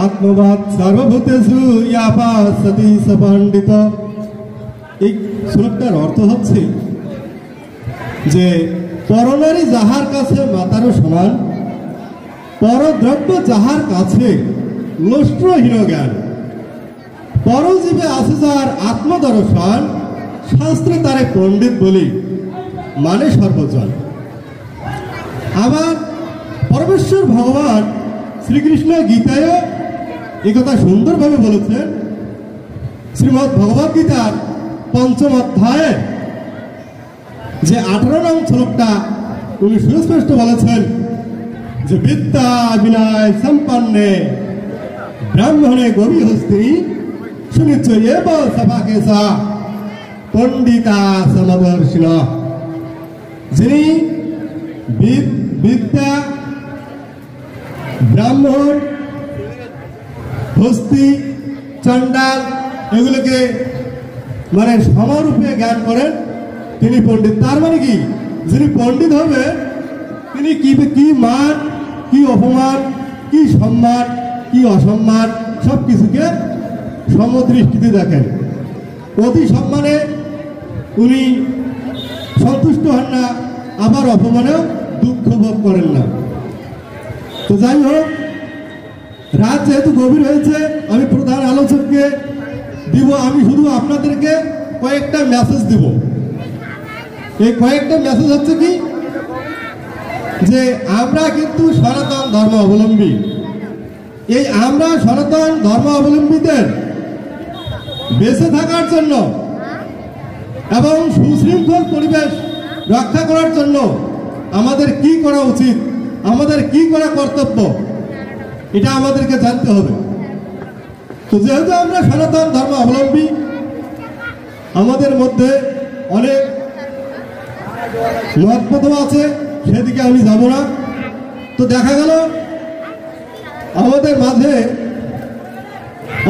আত্মবাদ সর্বভূতেষু ইয়াপাসতি স পণ্ডিত। এই শ্লোকটার অর্থ হচ্ছে যে পরনারী যাহার কাছে মাতারও সমান, পরদ্রব্য যাহার কাছে লোষ্ট্রহীন জ্ঞান, পরজীবে আছে যার আত্মদর্শন, শাস্ত্রে তারে পণ্ডিত বলি মানে সর্বজন। আবার পরমেশ্বর ভগবান শ্রীকৃষ্ণ গীতায় একথা সুন্দরভাবে বলেছেন। শ্রীমদ্ ভগবদ গীতার ৫ম অধ্যায়ে যে 18 নং শ্লোকটা উনি সুস্পষ্ট বলেছেন যে বিদ্যা বিনয় সম্পন্নে ব্রাহ্মণে গভীর হস্তি সুনিশ্চয় এব সভাকেশা পণ্ডিতা সমদর্শিন। যিনি বিদ্যা, ব্রাহ্মণ, হস্তি, চণ্ডাল এগুলোকে মানে সমরূপে জ্ঞান করেন তিনি পণ্ডিত। তার মানে কি, যিনি পণ্ডিত হবে তিনি কি মান, কি অপমান, কি সম্মান, কি অসম্মান সব কিছুকে সমদৃষ্টিতে দেখেন। অতি সম্মানে উনি সন্তুষ্ট হন না, আবার অপমানেও দুঃখ ভোগ করেন না। তো যাই হোক, রাত যেহেতু গভীর হয়েছে, আমি প্রধান আলোচককে দিব, আমি শুধু আপনাদেরকে কয়েকটা মেসেজ দিব। এই কয়েকটা মেসেজ হচ্ছে কি, যে আমরা কিন্তু সনাতন ধর্ম অবলম্বী। এই আমরা সনাতন ধর্ম অবলম্বীদের বেঁচে থাকার জন্য এবং সুশৃঙ্খল পরিবেশ রক্ষা করার জন্য আমাদের কি করা উচিত, আমাদের কি করা কর্তব্য, এটা আমাদেরকে জানতে হবে। তো যেহেতু আমরা সনাতন ধর্ম অবলম্বী, আমাদের মধ্যে অনেক মতপথ আছে, সেদিকে আমি যাব না। তো দেখা গেল আমাদের মাঝে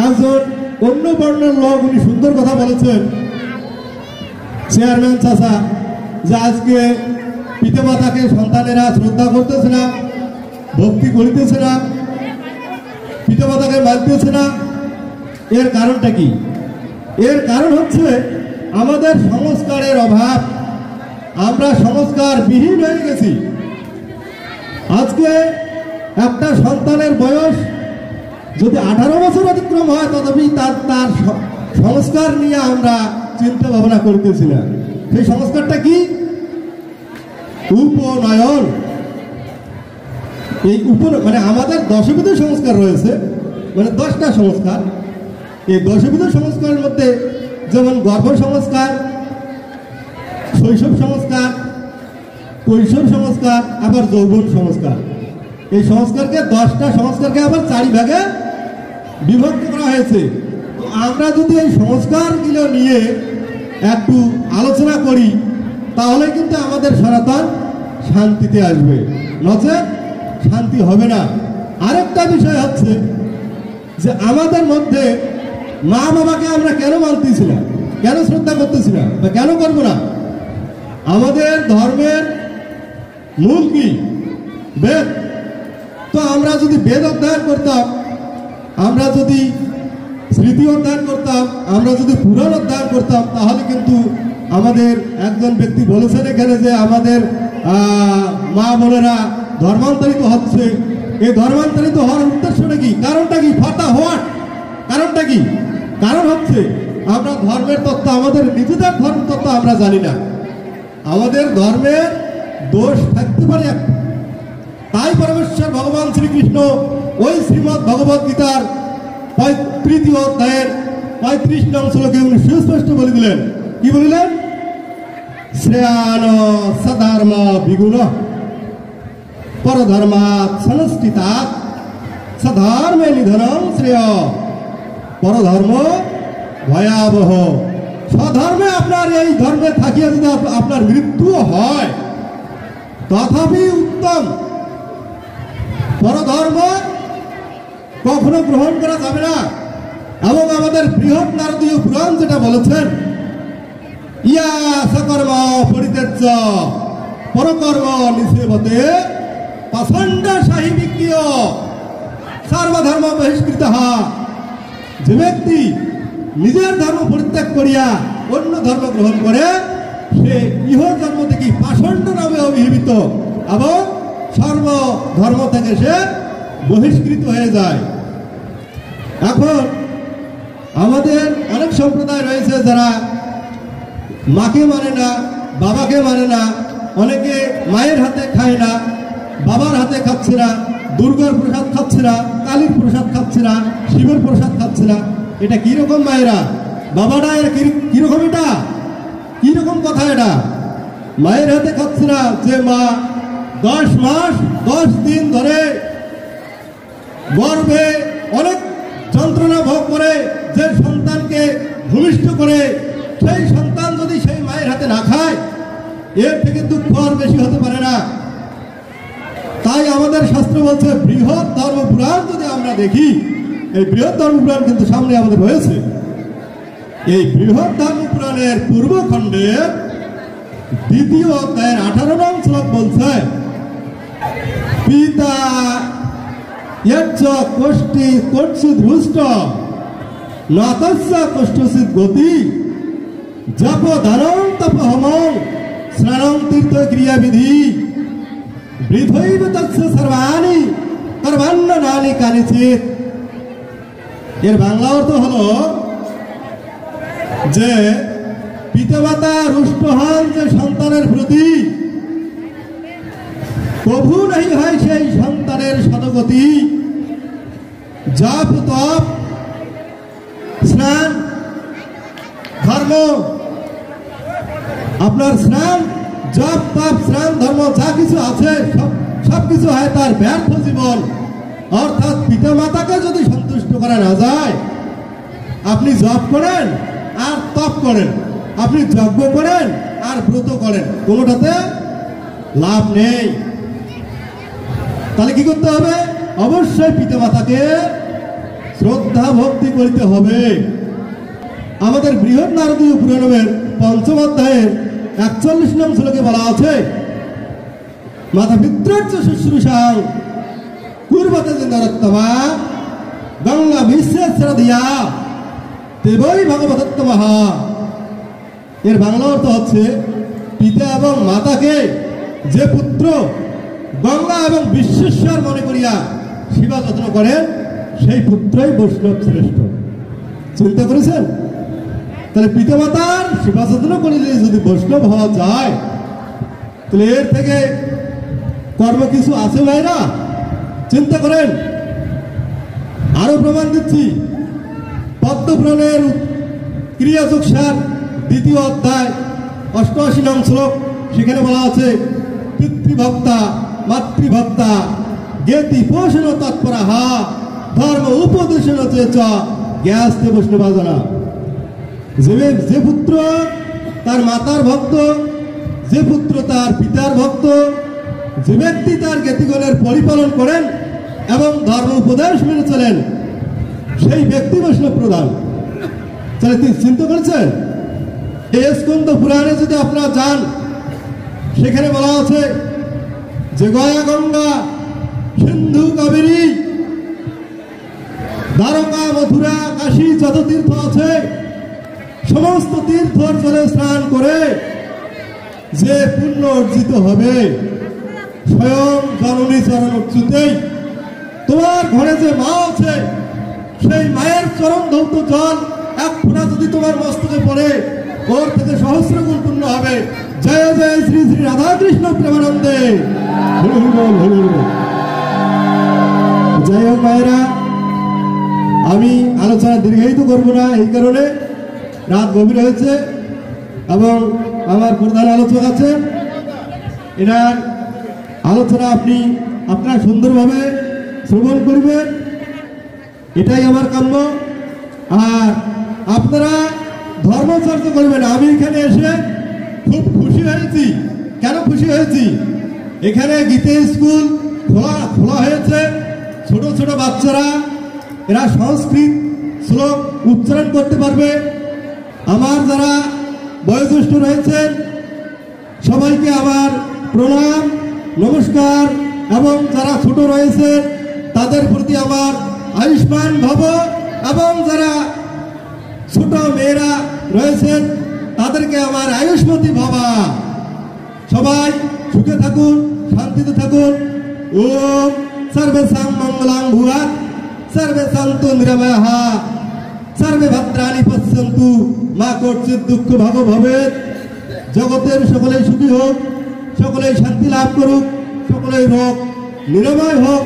একজন অন্য বর্ণের লোক, উনি সুন্দর কথা বলেছেন, চেয়ারম্যান চাচা, যে আজকে পিতামাতাকে সন্তানেরা শ্রদ্ধা করতেছে না, ভক্তি করিতেছে না, পিতামাতাকে মানতেছে না। এর কারণটা কি? এর কারণ হচ্ছে আমাদের সংস্কারের অভাব। আমরা সংস্কার বিহীন হয়ে গেছি। আজকে একটা সন্তানের বয়স যদি 18 বছর অতিক্রম হয়, তথাপি তার সংস্কার নিয়ে আমরা চিন্তা ভাবনা করতেছি না। সেই সংস্কারটা কি? উপনয়ন। এই মানে আমাদের দশবিধ সংস্কার রয়েছে, মানে 10টা সংস্কার। এই দশবিধ সংস্কারের মধ্যে যেমন গর্ভ সংস্কার, শৈশব সংস্কার, কৈশোর সংস্কার, আবার যৌবন সংস্কার। এই সংস্কারকে 10টা সংস্কারকে আবার 4 ভাগে বিভক্ত করা হয়েছে। তো আমরা যদি এই সংস্কারগুলো নিয়ে একটু আলোচনা করি, তাহলে কিন্তু আমাদের সনাতন শান্তিতে আসবে, নচেত শান্তি হবে না। আরেকটা বিষয় হচ্ছে যে আমাদের মধ্যে মা বাবাকে আমরা কেন মানতেছি না, কেন শ্রদ্ধা করতেছি না, বা কেন করবো না? আমাদের ধর্মের মূল কি? বেদ। তো আমরা যদি বেদ অধ্যয়ন করতাম, আমরা যদি স্মৃতি অধ্যয়ন করতাম, আমরা যদি পুরাণ অধ্যয়ন করতাম, তাহলে কিন্তু আমাদের একজন ব্যক্তি বলেছেন এখানে যে আমাদের মা বোনেরা ধর্মান্তরিত হচ্ছে। এই ধর্মান্তরিত হওয়ার উদ্দেশ্যটা কি, কারণটা কি? ফাটা হওয়ার কারণটা কি? কারণ হচ্ছে আমরা ধর্মের তত্ত্ব, আমাদের নিজেদের ধর্ম তত্ত্ব আমরা জানি না। আমাদের ধর্মের দোষ থাকতে পারে একটা। তাই পরমেশ্বর ভগবান শ্রীকৃষ্ণ ওই শ্রীমদ্ ভগবদ গীতার 3য় অধ্যায়ের 35 নং শ্লোকে উনি সুস্পষ্ট বলে দিলেন। কি বলিলেন? শ্রেয়ান সধর্ম বিগুণ পরধর্মাৎ সংস্কৃতাৎ সধর্মে নিধনং শ্রেয় পরধর্ম ভয়াবহ। স্বধর্মে আপনার এই ধর্মে থাকিয়া যদি আপনার মৃত্যু হয়, তথাপি উত্তম। পরধর্ম কখনো গ্রহণ করা যাবে না। এবং আমাদের বৃহৎ নারদীয় পুরাণ যেটা বলেছেন, ইয়া সকর্ম পরিত্যাজ্য পরকর্ম নিষেবতে পাষণ্ড সাহিবিকীয় সর্বধর্ম বহিষ্কৃত যে ব্যক্তি নিজের ধর্ম পরিত্যাগ করিয়া অন্য ধর্ম গ্রহণ করে সে ইহ জন্ম থেকে পাষণ্ড নামে অভিহিত এবং সর্বধর্ম থেকে সে বহিষ্কৃত হয়ে যায়। এখন আমাদের অনেক সম্প্রদায় রয়েছে যারা মাকে মানে না, বাবাকে মানে না, অনেকে মায়ের হাতে খায় না, বাবার হাতে খাচ্ছে না, দুর্গার প্রসাদ খাচ্ছে না, কালীর প্রসাদ খাচ্ছে না, শিবের প্রসাদ খাচ্ছে না। এটা কিরকম মায়েরা, বাবারা এর কিরকম, এটা কিরকম কথা? এটা মায়ের হাতে খাচ্ছে না যে মা 10 মাস 10 দিন ধরে গর্ভে অনেক যন্ত্রণা ভোগ করে যে সন্তানকে ভূমিষ্ঠ করে, সেই সন্তান যদি সেই মায়ের হাতে না খায় এর থেকে দুঃখ আর বেশি হতে পারে না। তাই আমাদের শাস্ত্র বলছে বৃহৎ ধর্মপুরাণ যদি আমরা দেখি, এই বৃহৎ ধর্মপুরাণ কিন্তু সামনে আমাদের রয়েছে। এই বৃহৎ ধর্মপুরাণের পূর্বখণ্ডের 2য় অধ্যায়ের 18 নং শ্লোক বলছে পিতা यच्च कोष्ठी कोटसित हृष्ट नातस्य कोष्ठसित गति जप धनं तप हमं स्नानं तीर्थ क्रिया विधि वृथैव तस्य सर्वाणि कर्माण्य नानि कानिचित्। এর বাংলা অর্থ হলো যে পিতামাতা রুষ্ট হন যে সন্তানের প্রতি, প্রভু নাই হয় সেই সন্তানের সদগতি। জপ তপ স্নান ধর্ম, আপনার স্নান জপ তপ স্নান ধর্ম যা কিছু আছে সব কিছু হয় তার ব্যর্থ জীবন। অর্থাৎ পিতা মাতাকে যদি সন্তুষ্ট করা না যায়, আপনি জপ করেন আর তপ করেন, আপনি যজ্ঞ করেন আর ব্রত করেন, কোনোটাতে লাভ নেই। তাহলে কি করতে হবে? অবশ্যই পিতামাতাকে শ্রদ্ধা ভক্তি করতে হবে। আমাদের বৃহৎ নারদীয় পুরাণের 5ম অধ্যায়ের 41 নং শ্লোকে বলা আছে মাতা পিতৃর্য শুশ্রূষাং কুর্বতে যে নরোত্তমা গঙ্গা বিশ্বেশ্বর দিয়া দেবই ভগবতোত্তমঃ। এর বাংলা অর্থ হচ্ছে পিতা এবং মাতাকে যে পুত্র গঙ্গা এবং বিশ্বেশ্বর মনে করিয়া সেবা যত্ন করেন সেই পুত্রই বৈষ্ণব শ্রেষ্ঠ। চিন্তা করেছেন? তাহলে পিতামাতার সেবা যত্ন করিলে যদি বৈষ্ণব হওয়া যায়, তাহলে এর থেকে কর্ম কিছু আছে ভাইরা? চিন্তা করেন। আরো প্রমাণ দিচ্ছি, পদ্মপুরাণের ক্রিয়াযোগ সার 2য় অধ্যায় 88 নং শ্লোক, সেখানে বলা আছে পিতৃভক্তা মাতৃভক্তা জ্ঞাতি পোষণ তৎপরাহ ধর্ম উপদেশন চেচ জ্ঞাস্তে বৈষ্ণবাজনা। যে পুত্র তার মাতার ভক্ত, যে পুত্র তার পিতার ভক্ত, যে ব্যক্তি তার জ্ঞাতিগণের পরিপালন করেন এবং ধর্ম উপদেশ মেনে চলেন, সেই ব্যক্তি বৈষ্ণব প্রধান। তাহলে তিনি চিন্তা করেছেন, এই স্কন্দ পুরাণে যদি আপনারা যান, সেখানে বলা আছে যে গয়া গঙ্গা সিন্ধু কাবেরী দ্বারকা মথুরা কাশী যত তীর্থ আছে সমস্ত তীর্থর জলে স্নান করে যে পুণ্য অর্জিত হবে, স্বয়ং জননী চরণ অচ্যুতেই তোমার ঘরে যে মা আছে সেই মায়ের চরণ ধৌত জল এক ফোঁটা যদি তোমার মস্তকে পড়ে, ওর থেকে সহস্র গুণ পুণ্য হবে। জয় জয় শ্রী শ্রী রাধাকৃষ্ণ প্রেমানন্দে। যাই হোক মায়েরা, আমি আলোচনা দীর্ঘায়িত করব না, এই কারণে রাত গভীর হয়েছে এবং আমার প্রধান আলোচক আছেন, এনার আলোচনা আপনারা সুন্দরভাবে শ্রবণ করবেন, এটাই আমার কাম্য। আর আপনারা ধর্মচর্চা করবেন। আমি এখানে এসে খুব খুশি হয়েছি। কেন খুশি হয়েছি? এখানে গীতা স্কুল খোলা হয়েছে। ছোট ছোট বাচ্চারা এরা সংস্কৃত শ্লোক উচ্চারণ করতে পারবে। আমার যারা বয়োজ্যেষ্ঠ রয়েছেন সবাইকে আমার প্রণাম নমস্কার, এবং যারা ছোট রয়েছে তাদের প্রতি আমার আয়ুষ্মান ভব, এবং যারা ছোট মেয়েরা রয়েছেন তাদেরকে আমার আয়ুষ্মতী ভবা। সবাই সুখে থাকুন, শান্তিতে থাকুন। ওম সর্বেষাং মঙ্গলাং ভুয়াৎ, সর্বে সন্তু নিরাময়াঃ, সর্বে ভদ্রাণি পশ্যন্তু, মা কর্চিৎ দুঃখ ভাগ ভবেৎ। জগতের সকলেই সুখী হোক, সকলেই শান্তি লাভ করুক, সকলেই রোগ নিরাময় হোক।